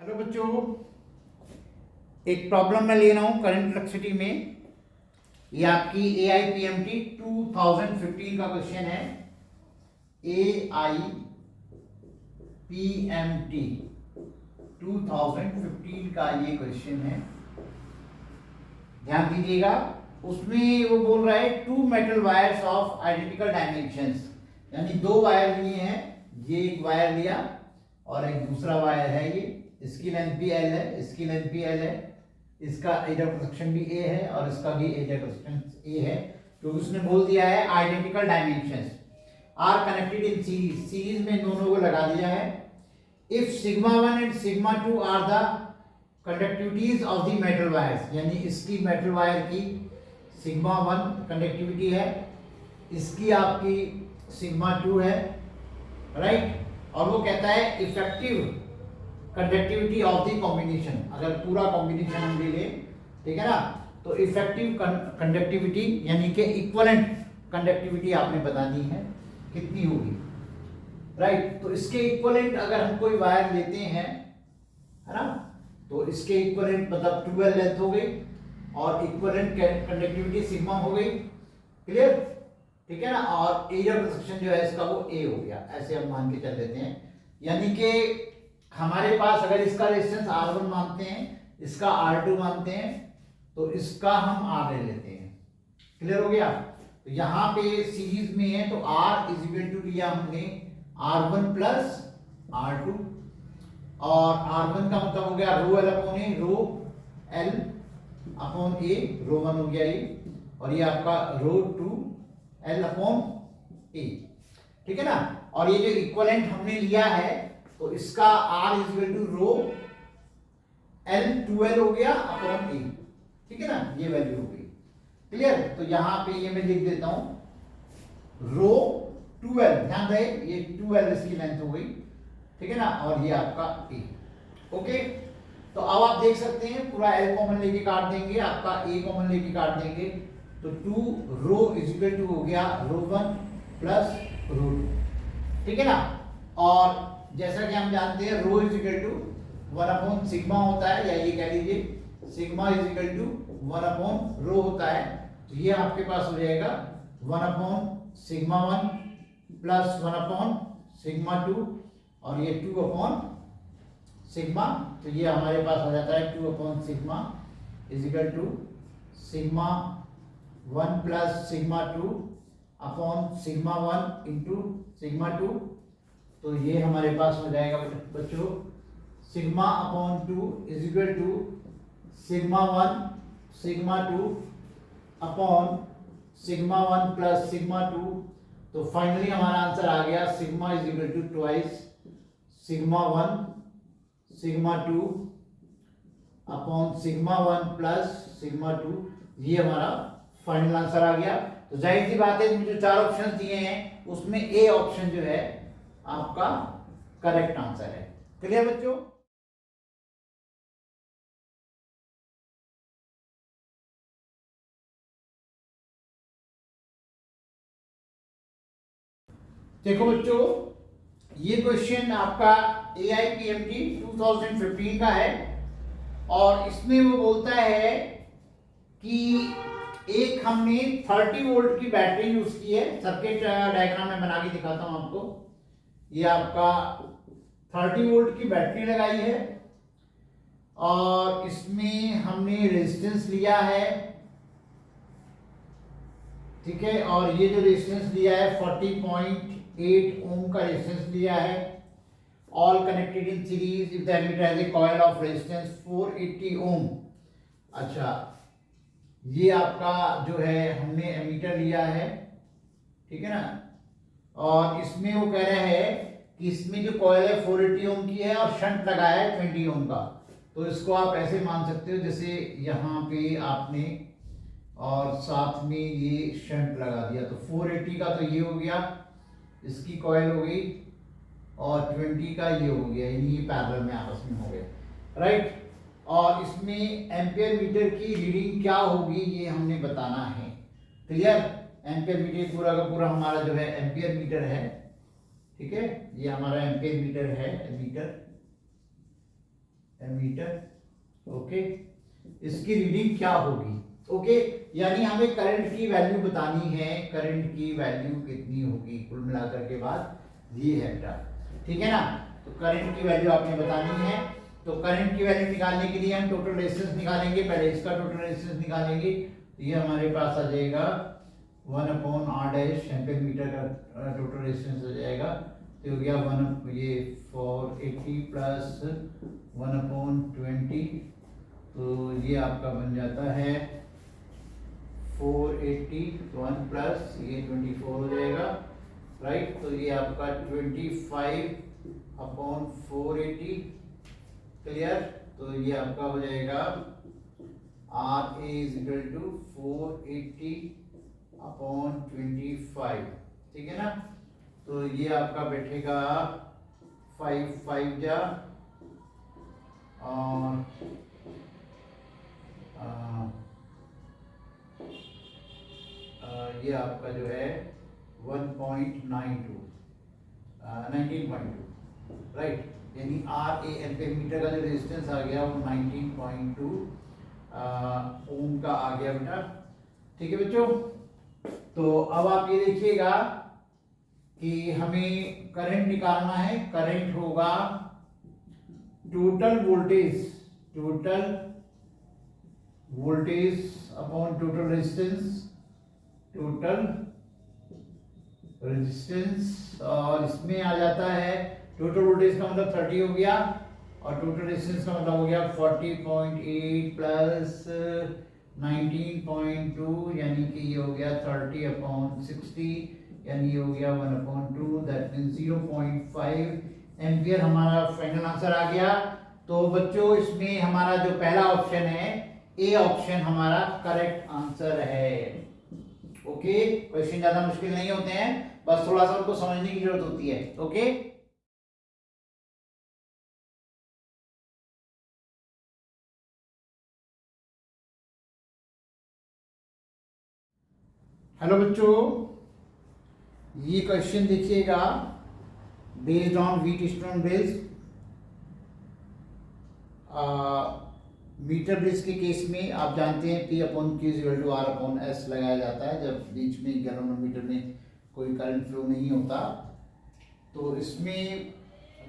Hello बच्चों, एक problem मैं ले रहा हूँ करंट इलेक्ट्रिसिटी में। ये आपकी AIPMT 2015 का क्वेश्चन है। AIPMT 2015 का ये क्वेश्चन है, ध्यान दीजिएगा। उसमें वो बोल रहा है two metal wires of identical dimensions, यानी दो वायर लिए हैं। ये एक वायर लिया और एक दूसरा वायर है, ये इसकी लेंथ भी L है, इसकी लेंथ भी L है, इसका एरिया ऑफ सेक्शन भी A है और इसका भी एरिया ऑफ सेक्शन A है, क्योंकि उसने बोल दिया है identical dimensions are connected in series. Series में दोनों को लगा दिया है। If sigma 1 and sigma 2 are the conductivities of the metal wires, यानी इसकी मेटल वायर की सिग्मा 1 कंडक्टिविटी है, इसकी आपकी सिग्मा 2 है, राइट। और वो कहता है effective conductivity of the combination. अगर पूरा कॉम्बिनेशन हम ले लें, ठीक है ना, तो इफेक्टिव कंडक्टिविटी यानी कि इक्विवेलेंट कंडक्टिविटी आपने बतानी है कितनी होगी, राइट। तो इसके इक्विवेलेंट अगर हम कोई वायर लेते हैं, है ना, तो इसके इक्विवेलेंट मतलब 12 लेंथ हो गई और इक्विवेलेंट कंडक्टिविटी सिग्मा हो गई, क्लियर, ठीक है ना। और एरिया ऑफ सेक्शन जो है इसका वो A हो गया, ऐसे हम मान के चल लेते हैं। यानी कि हमारे पास अगर इसका रेजिस्टेंस R1 मानते हैं, इसका R2 मानते हैं, तो इसका हम R ले लेते हैं, क्लियर हो गया। तो यहाँ पे सीरीज में है तो R इज इक्वल टू लिया हमने R1 प्लस R2, और R1 का मतलब हो गया rho L upon A, rho L upon A, rho 1 हो गया ये, और ये आपका रो 2 L अपॉन A, ठीक है ना। और ये जो इक्विवेलेंट हमने लिया है तो इसका R is equal to rho L 2L हो गया अपॉन A, ठीक है ना, ये वैल्यू हो गई, क्लियर। तो यहां पे ये मैं लिख देता हूं रो 2L, ध्यान रहे ये 2L इसकी लेंथ हो गई, ठीक है ना, और ये आपका A, ओके। तो अब आप देख सकते हैं पूरा L कॉमन लेके काट देंगे, आपका A कॉमन लेके काट देंगे, तो 2 रो इज इक्वल टू हो गया रो 1 प्लस रो 2, ठीक है ना। और जैसा कि हम जानते हैं rho is equal to 1 upon sigma होता है, या ये कह लीजिए sigma is equal to 1 upon rho होता है। तो ये आपके पास हो जाएगा 1 upon sigma 1 plus 1 upon sigma 2 और ये 2 अपॉन सिग्मा। तो ये हमारे पास हो जाता है 2 upon sigma is equal to sigma 1 plus sigma 2 upon sigma 1 into sigma 2। तो ये हमारे पास हो जाएगा बच्चों sigma upon 2 is equal to sigma 1 sigma 2 upon sigma 1 plus sigma 2। तो फाइनली हमारा आंसर आ गया sigma is equal to twice sigma 1 sigma 2 upon sigma 1 plus sigma 2। ये हमारा फाइनल आंसर आ गया। तो जाहिर सी बात है मुझे 4 ऑप्शन दिए हैं, उसमें A ऑप्शन जो है आपका करेक्ट आंसर है, क्लियर बच्चों। देखो बच्चों, ये क्वेश्चन आपका AIPMT 2015 का है, और इसमें वो बोलता है कि एक हमने 30 वोल्ट की बैटरी यूज की है। सर्किट डायग्राम में बना के दिखाता हूं आपको। ये आपका 30 वोल्ट की बैटरी लगाई है और इसमें हमने रेजिस्टेंस लिया है, ठीक है। और ये जो रेजिस्टेंस लिया है 40.8 ओम का रेजिस्टेंस लिया है। All connected in series if the ammeter has a coil of resistance 480 ohm. अच्छा, ये आपका जो है हमने एमीटर लिया है, ठीक है ना। और इसमें वो कह रहे हैं कि इसमें जो कॉइल है 480 ओम की है और शंट लगाया है 20 ओम का। तो इसको आप ऐसे मान सकते हो जैसे यहाँ पे आपने और साथ में ये शंट लगा दिया, तो 480 का तो ये हो गया, इसकी कॉइल हो गई, और 20 का ये हो गया, यानी ये पैरेलल में आपस में हो गए, राइट। और इसमें एम्पियर मीटर की रीडिंग क्या होगी ये हमने बताना है, क्लियर। एम्पियर मीटर पूरा का पूरा हमारा जो है एम्पियर मीटर है, ठीक है, ये हमारा एम्पियर मीटर है, मीटर एमीटर, ओके। इसकी रीडिंग क्या होगी, ओके। यानी हमें करंट की वैल्यू बतानी है, करंट की वैल्यू कितनी होगी कुल मिलाकर के बाद ये है बेटा, ठीक है ना। तो करंट की वैल्यू आपने बतानी है। तो करंट की वैल्यू निकालने के लिए हम टोटल रेजिस्टेंस निकालेंगे, पहले इसका टोटल रेजिस्टेंस निकालेंगे। तो ये हमारे पास आ जाएगा 1/r एम्पीयर मीटर का टोटल रेजिस्टेंस हो जाएगा। तो हो गया 1 ये 480 प्लस 1/20, तो ये आपका बन जाता है 480, 1 प्लस ये 24 हो जाएगा, राइट। तो ये आपका 25/480, क्लियर। तो ये आपका हो जाएगा RA इज इक्वल टू 480/25, ठीक है ना। तो ये आपका बैठेगा 5 5 जा और ये आपका जो है 19.2, राइट। यानी RA एम्पीयर मीटर का जो रेजिस्टेंस आ गया वो 19.2 ओम का आ गया बेटा, ठीक है बच्चों। तो अब आप ये देखिएगा कि हमें करंट निकालना है। करंट होगा total voltage upon total resistance, और इसमें आ जाता है टोटल वोल्टेज का मतलब 30 हो गया और टोटल रेजिस्टेंस का मतलब हो गया 40.8 प्लस 19.2, यानी कि ये हो गया 30/60, यानी ये हो गया 1/2, दैट मींस 0.5 एम्पियर हमारा फाइनल आंसर आ गया। तो बच्चों इसमें हमारा जो पहला ऑप्शन है, ए ऑप्शन हमारा करेक्ट आंसर है, ओके। क्वेश्चन ज्यादा मुश्किल नहीं होते हैं, बस थोड़ा सा उनको समझने की जरूरत होती है, ओके। हेलो बच्चों, ये क्वेश्चन देखिएगा based on Wheatstone bridge. Meter bridge के केस में आप जानते हैं P/Q = R/S लगाया जाता है जब बीच में गैल्वेनोमीटर में कोई करंट फ्लो नहीं होता। तो इसमें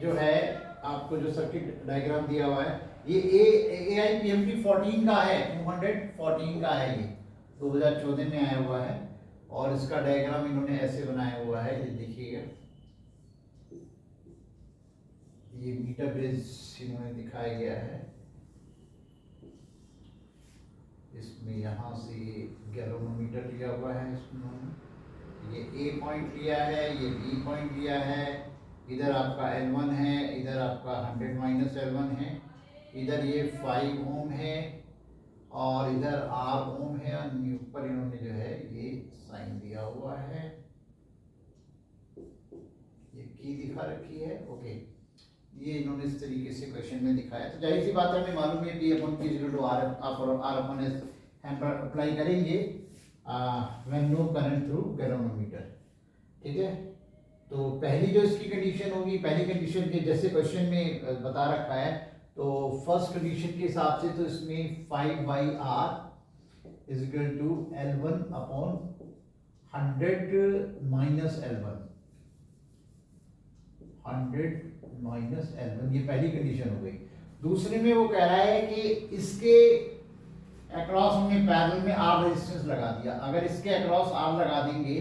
जो है आपको जो सर्किट डायग्राम दिया हुआ है ये AIPMT 14 का है, 214 का है, ये 2014 में आया हुआ है। और इसका डायग्राम इन्होंने ऐसे बनाया हुआ है, ये देखिएगा, ये मीटर ब्रिज इन्होंने दिखाया गया है। इसमें यहाँ से गैल्वेनोमीटर लिया हुआ है, इसमें ये A पॉइंट लिया है, ये B पॉइंट लिया है, इधर आपका L1 है, इधर आपका 100 - L1 है, इधर ये 5 ओम है और इधर R ओम है, और ऊपर इन्होंने जो है ये साइन दिया हुआ है, ये की दिखा रखी है, ओके। ये इन्होंने इस तरीके से क्वेश्चन में दिखाया। तो जाहिर सी बात है, हमें मालूम है P/Q R/S हम पर अप्लाई करेंगे when no current through galvanometer, ठीक है। तो पहली जो इसकी कंडीशन होगी, पहली कंडीशन के जैसे क्वेश्चन में बता रखा है, तो फर्स्ट कंडीशन के हिसाब से तो इसमें 5/R is equal to L1/100 - L1, 100 - L1, ये पहली कंडीशन हो गई। दूसरे में वो कह रहा है कि इसके अक्रॉस हमने पैरेलल में R रेजिस्टेंस लगा दिया। अगर इसके अक्रॉस R लगा देंगे,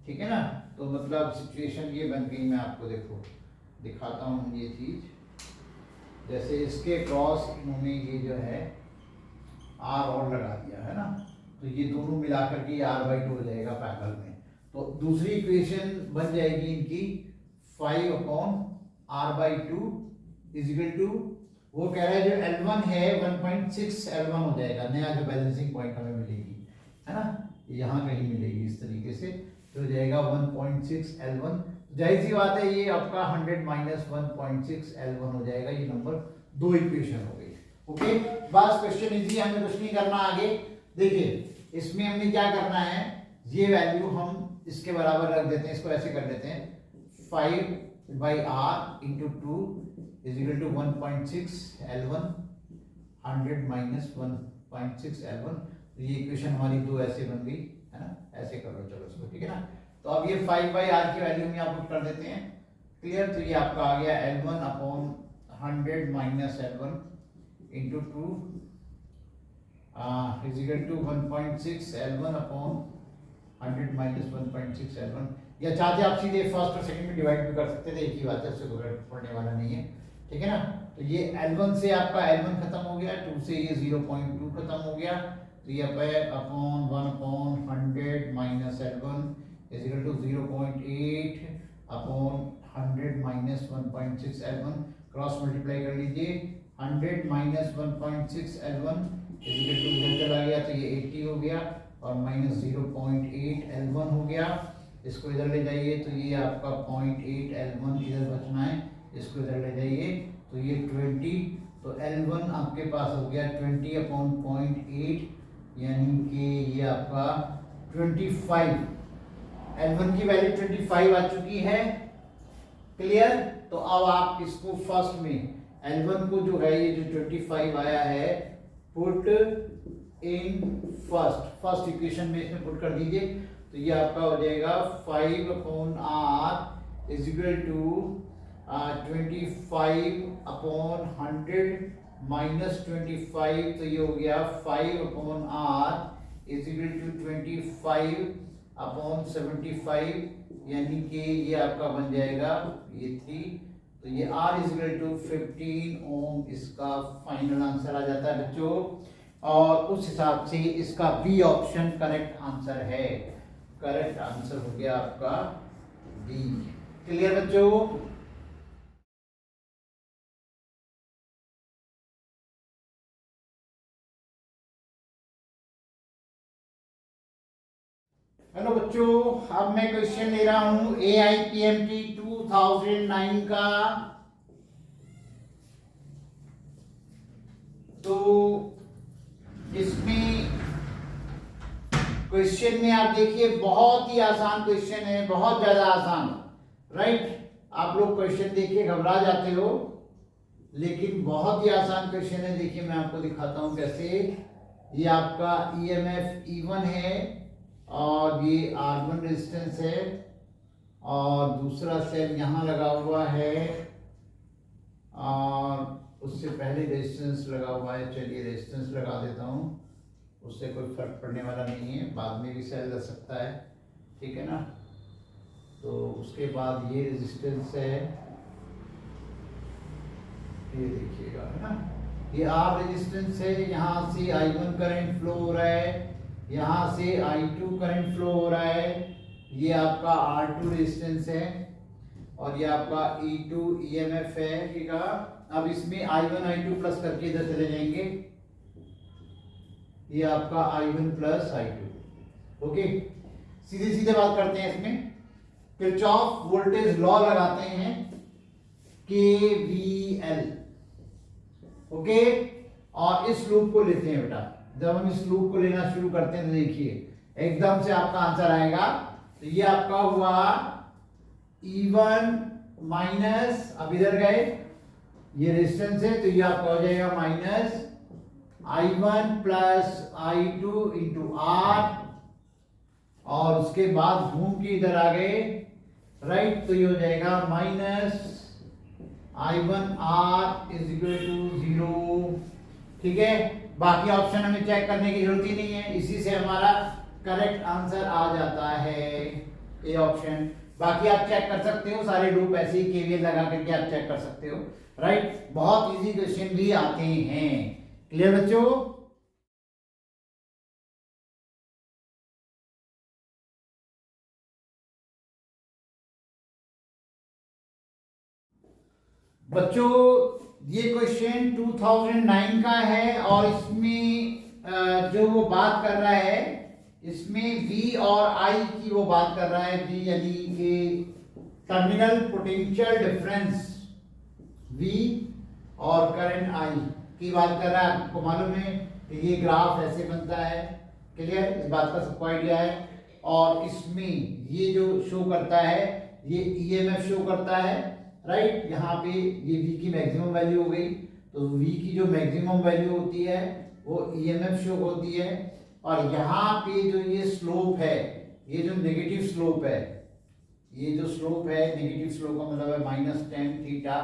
ठीक है ना, तो मतलब सिचुएशन ये बन गई। मैं आपको देखो दिखाता हूँ ये चीज। जैसे इसके क्रॉस इन्होंने ये जो है R और लगा दिया है ना, तो ये दोनों मिलाकर के R/2 हो जाएगा पैरेलल में। तो दूसरी इक्वेशन बन जाएगी इनकी 5/R/2 इज इक्वल टू, वो कह रहा है जो L1 है 1.6 L1 हो जाएगा, नया जो बैलेंसिंग पॉइंट हमें मिलेगी, है ना, यहाँ कहीं मिलेगी इस तरीके से, तो हो जाएगा 1.6 L1। जाहिर सी बात है ये आपका 100 - 1.6 L1 हो जाएगा। ये नंबर 2 इक्वेशन हो गई, ओके। बस क्वेश्चन इजी, हमें कुछ नहीं करना आगे। देखिए इसमें हमने क्या करना है, ये वैल्यू हम इसके बराबर रख देते हैं, इसको ऐसे कर देते हैं 5/R × 2 is equal to 1.6 L1 100 minus 1.6 L1। ये इक्वेशन हमारी दो ऐसे बन गई है ना, ऐसे कर लो चलो इसको, ठीक है ना। तो अब ये 5/r की वैल्यू में आप पुट कर देते हैं, क्लियर। तो ये आपका आ गया L1 upon 100 minus L1 into 2 is equal to 1.6 L1 upon 100 minus 1.6 L1। या चाहते आप सीधे फर्स्ट और सेकंड में डिवाइड भी कर सकते थे, एक ही बात है, उससे कोई पड़ने वाला नहीं है, ठीक है ना। तो ये L1 से आपका L1 खत्म हो गया, 2 से ये 0.2 खत्म हो गया, तो ये पे upon 1/100 minus L1 is equal to 0.8 upon 100 minus 1.6 L1। Cross multiply कर लीजिए, 100 minus 1.6 L1 is equal to इधर चला गया तो ये 80 हो गया और माइनस 0.8 L1 हो गया। इसको इधर ले जाइए तो ये आपका 0.8 L1 इधर बचना है, इसको इधर ले जाइए तो ये 20, तो L1 आपके पास हो गया 20 अपॉन 0.8 यानी कि ये आपका 25। L1 की वैल्यू 25 आ चुकी है, क्लियर। तो अब आप इसको फर्स्ट में L1 को जो है ये जो 25 आया है पुट इन फर्स्ट इक्वेशन में इसमें पुट कर दीजिए, तो ये आपका हो जाएगा 5 upon r is equal to 25 upon 100 minus 25, तो ये हो गया 5 upon r is equal to 25 upon 75 यानी कि ये आपका बन जाएगा ये 3, तो ये r इज इक्वल टू 15 ओम इसका फाइनल आंसर आ जाता है बच्चों। और उस हिसाब से इसका बी ऑप्शन करेक्ट आंसर है, करेक्ट आंसर हो गया आपका बी, क्लियर बच्चों। हेलो बच्चों, अब मैं क्वेश्चन ले रहा हूं AIPMT 2009 का। तो इसमें क्वेश्चन में आप देखिए बहुत ही आसान क्वेश्चन है, बहुत ज्यादा आसान, राइट। आप लोग क्वेश्चन देख के घबरा जाते हो, लेकिन बहुत ही आसान क्वेश्चन है। देखिए मैं आपको दिखाता हूं कैसे। ये आपका EMF E1 है और ये R1 रेजिस्टेंस है और दूसरा सेल यहाँ लगा हुआ है और उससे पहले रेजिस्टेंस लगा हुआ है। चलिए रेजिस्टेंस लगा देता हूँ, उससे कोई फर्क पड़ने वाला नहीं है, बाद में भी सेल लग सकता है, ठीक है ना। तो उसके बाद ये रेजिस्टेंस है, ये देखिएगा है ना, ये R रेजिस्टेंस है। यहाँ से I1 करंट फ्लो हो रहा है, यहाँ से I2 करंट फ्लो हो रहा है। ये आपका R2 रेजिस्टेंस है और ये आपका E2 EMF है, ठीक है। अब इसमें I1 I2 प्लस करके इधर चले जाएंगे, ये आपका I1 प्लस I2, ओके। सीधे सीधे बात करते हैं इसमें, किरचॉफ वोल्टेज लॉ लगाते हैं KVL, ओके। और इस लूप को लेते हैं बेटा। जब हम इस लूप को लेना शुरू करते हैं तो देखिए एकदम से आपका आंसर आएगा। तो ये आपका हुआ E1 माइनस, अब इधर गए ये रेजिस्टेंस है तो ये आपका हो जाएगा minus I1 plus I2 into R, और उसके बाद घूम के इधर आ गए, राइट। तो ये हो जाएगा minus I1 R is equal to 0, ठीक है। बाकी ऑप्शन हमें चेक करने की जरूरत ही नहीं है, इसी से हमारा करेक्ट आंसर आ जाता है ये ऑप्शन। बाकी आप चेक कर सकते हो, सारे लूप ऐसे ही KVL लगा करके आप चेक कर सकते हो, राइट। बहुत इजी क्वेश्चन भी आते हैं, क्लियर बच्चों। बच्चों ये क्वेश्चन 2009 का है और इसमें जो वो बात कर रहा है, इसमें V और I की वो बात कर रहा है। V यानी कि टर्मिनल पोटेंशियल डिफरेंस V और करंट I की बात कर रहा है। आपको मालूम है कि ये ग्राफ ऐसे बनता है, क्लियर, इस बात का सबको आइडिया है। और इसमें ये जो शो करता है ये EMF शो करता है, राइट। यहाँ पे ये v की मैक्सिमम वैल्यू हो गई, तो v की जो मैक्सिमम वैल्यू होती है वो ईएमएफ शो होती है। और यहाँ पे जो ये स्लोप है, ये जो नेगेटिव स्लोप है, ये जो स्लोप है नेगेटिव स्लोप का मतलब है minus tan theta.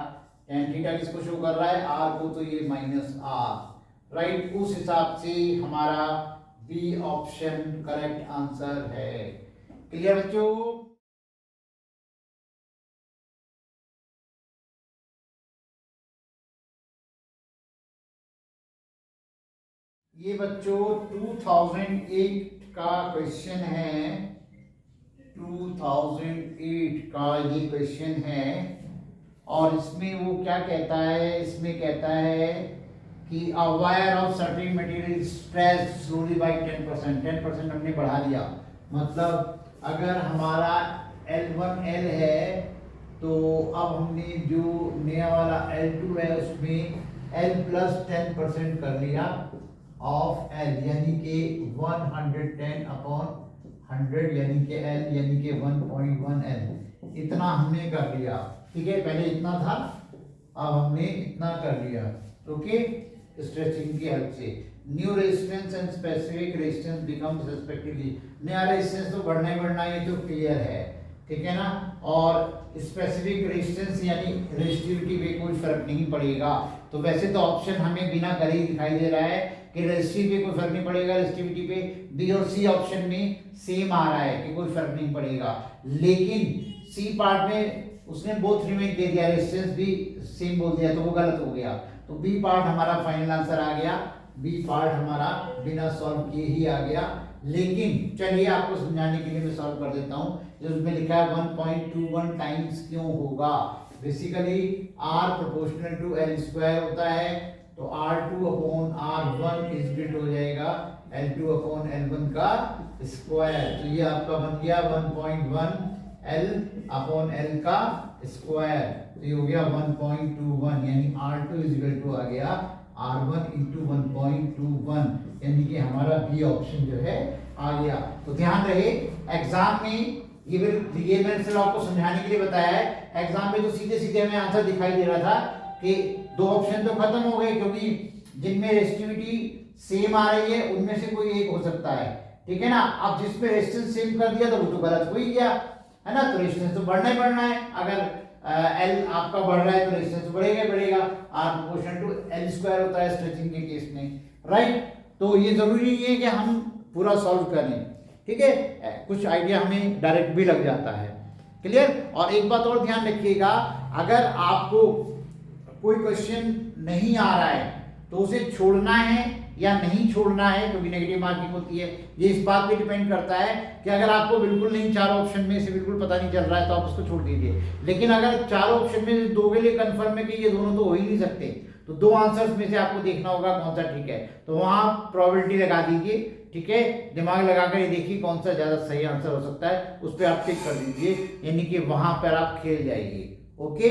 Tan theta किसको शो कर रहा है, आर को, तो ये माइनस आर, राइट। उस हिसाब से हमारा बी ऑप्शन करेक्ट आंसर है। क्लियर बच्चों? ये बच्चों 2008 का क्वेश्चन है, 2008 का ये क्वेश्चन है। और इसमें वो क्या कहता है, इसमें कहता है कि a wire of certain material stretch slowly by 10%। 10% हमने बढ़ा दिया, मतलब अगर हमारा L1L है तो अब हमने जो नया वाला L2 है उसमें L प्लस 10% कर लिया ऑफ L, यानी कि 110 अपॉन 100, यानी कि L यानी कि 1.1 L, इतना हमने कर लिया। ठीक है, पहले इतना था, अब हमने इतना कर लिया। ओके, स्ट्रेचिंग की हेल्प से new resistance and specific resistance becomes respectively. नया रेजिस्टेंस तो बढ़ना ही बढ़ना, ये तो क्लियर है, ठीक है ना। और स्पेसिफिक रेजिस्टेंस यानी रेजिस्टिविटी पे कोई फर्क नहीं पड़ेगा। तो वैसे तो ऑप्शन हमें बिना करे ही दिखाई दे रहा है कि रेजिस्टिविटी पे कोई फर्क नहीं पड़ेगा, रेजिस्टिविटी पे बी और सी ऑप्शन में सेम आ रहा है कि कोई फर्क नहीं पड़ेगा। लेकिन सी पार्ट में उसने बोथ रिमेन दे दिया, रेजिस्टेंस भी सेम बोल दिया, तो वो गलत हो गया। तो बी पार्ट हमारा फाइनल आंसर आ गया, बी पार्ट हमारा बिना सॉल्व किए ही आ गया। लेकिन चलिए आपको समझाने के लिए मैं सॉल्व कर देता हूं। जो उसमें लिखा है 1.21 टाइम्स क्यों होगा, basically r proportional to l square होता है, तो r2 upon r1 is built हो जाएगा l2 अपॉन l1 का स्क्वायर। तो ये आपका बन गया 1.1 l अपॉन l का स्क्वायर, तो ये हो गया 1.21, यानी r2 इज इक्वल टू आ गया r1 इंटू 1.21, यानी कि हमारा बी ऑप्शन जो है आ गया। तो ध्यान रहे एग्जाम में ये मैंने सिर्फ आपको समझाने के लिए बताया है। एग्जाम में तो सीधे सीधे हमें आंसर दिखाई दे रहा था कि दो ऑप्शन तो खत्म हो गए, क्योंकि जिनमें रेजिस्टिविटी सेम आ रही है उनमें से कोई एक हो सकता है, ठीक है ना। अब जिसमें रेजिस्टेंस सेम कर दिया तो वो तो गलत हो ही गया, है ना। तो रेजिस्टेंस तो बढ़ना ही बढ़ना है, अगर L आपका बढ़ रहा है तो रेजिस्टेंस बढ़ेगा ही बढ़ेगा, R proportional to L square होता है स्ट्रेचिंग के केस में, राइट। तो ये जरूरी नहीं है कि हम पूरा सॉल्व करें, ठीक है, कुछ आइडिया हमें डायरेक्ट भी लग जाता है। क्लियर? और एक बात और ध्यान रखिएगा, अगर आपको कोई क्वेश्चन नहीं आ रहा है तो उसे छोड़ना है या नहीं छोड़ना है, क्योंकि नेगेटिव मार्किंग होती है, ये इस बात पे डिपेंड करता है कि अगर आपको बिल्कुल नहीं, चारों ऑप्शन में से बिल्कुल पता नहीं चल रहा है तो आप उसको छोड़ दीजिए। लेकिन अगर चारों ऑप्शन में से दो के लिए कंफर्म है कि ये दोनों तो हो ही नहीं सकते, तो दो आंसर्स में से आपको देखना होगा कौन सा ठीक है, तो वहां प्रोबेबिलिटी लगा दीजिए, ठीक है। दिमाग लगाकर ये देखिए कौन सा ज्यादा सही आंसर हो सकता है, उस पर आप टिक कर दीजिए, यानी कि वहां पर आप खेल जाइए। ओके।